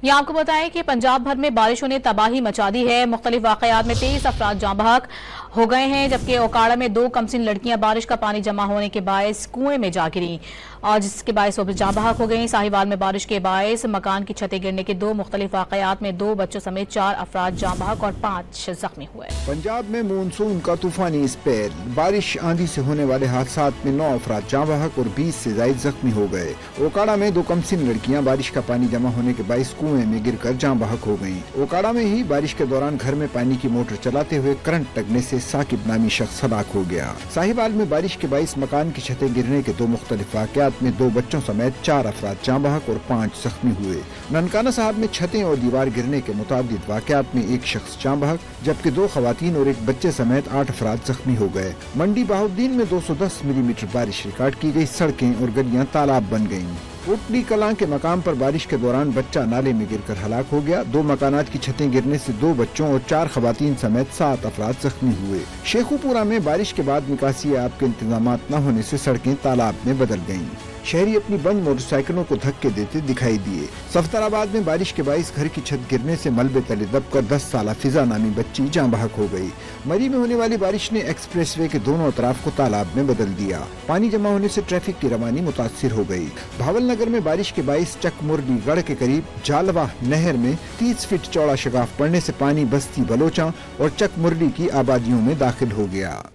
یہ آپ کو بتائیں کہ پنجاب بھر میں بارشوں نے تباہی مچا دی ہے۔ مختلف واقعات میں 23 افراد جاں بحق ہو گئے ہیں، جبکہ اوکاڑا میں 2 کمسن لڑکیاں بارش کا پانی جمع ہونے کے باعث کنویں میں جا گریں اور جس کے باعث وہ جاں بحق ہو گئیں۔ ساہیوال میں بارش کے باعث مکان کی چھتیں گرنے کے 2 مختلف واقعات میں 2 بچوں سمیت 4 افراد جاں بحق اور 5 زخمی ہوئے۔ پنجاب میں مونسون کا طوفانی اسپیل، بارش آندھی سے ہونے والے حادثات میں 9 افراد جاں بحق اور 20 سے زائد زخمی ہو گئے۔ اوکاڑا میں 2 کمسن لڑکیاں بارش کا پانی جمع ہونے کے باعث کنویں میں گر کر جاں بحق ہو گئیں۔ اوکاڑا میں ہی بارش کے دوران گھر میں پانی کی موٹر چلاتے ہوئے کرنٹ لگنے سے ثاقب نامی شخص ہلاک ہو گیا۔ ساہیوال میں بارش کے باعث مکان کی چھتیں گرنے کے 2 مختلف واقعات میں 2 بچوں سمیت 4 افراد جاں بحق اور 5 زخمی ہوئے۔ ننکانہ صاحب میں چھتیں اور دیوار گرنے کے متعدد واقعات میں 1 شخص جاں بحق جبکہ 2 خواتین اور 1 بچے سمیت 8 افراد زخمی ہو گئے۔ منڈی بہاؤالدین میں 210 ملی میٹر بارش ریکارڈ کی گئی، سڑکیں اور گلیاں تالاب بن گئیں۔ کوٹلی کلاں کے مقام پر بارش کے دوران بچہ نالے میں گر کر ہلاک ہو گیا۔ 2 مکانات کی چھتیں گرنے سے 2 بچوں اور 4 خواتین سمیت 7 افراد زخمی ہوئے۔ شیخو پورہ میں بارش کے بعد نکاسی آب کے انتظامات نہ ہونے سے سڑکیں تالاب میں بدل گئیں۔ شہری اپنی بند موٹر سائیکلوں کو دھکے دیتے دکھائی دیے۔ صفدر آباد میں بارش کے باعث گھر کی چھت گرنے سے ملبے تلے دب کر 10 سالہ فضا نامی بچی جاں بحق ہو گئی۔ مری میں ہونے والی بارش نے ایکسپریس وے کے دونوں اطراف کو تالاب میں بدل دیا۔ پانی جمع ہونے سے ٹریفک کی روانی متاثر ہو گئی۔ بھاول نگر میں بارش کے باعث چک مرلی گڑھ کے قریب جالواہ نہر میں 30 فٹ چوڑا شگاف پڑنے سے پانی بستی بلوچاں اور چک مرلی کی آبادیوں میں داخل ہو گیا۔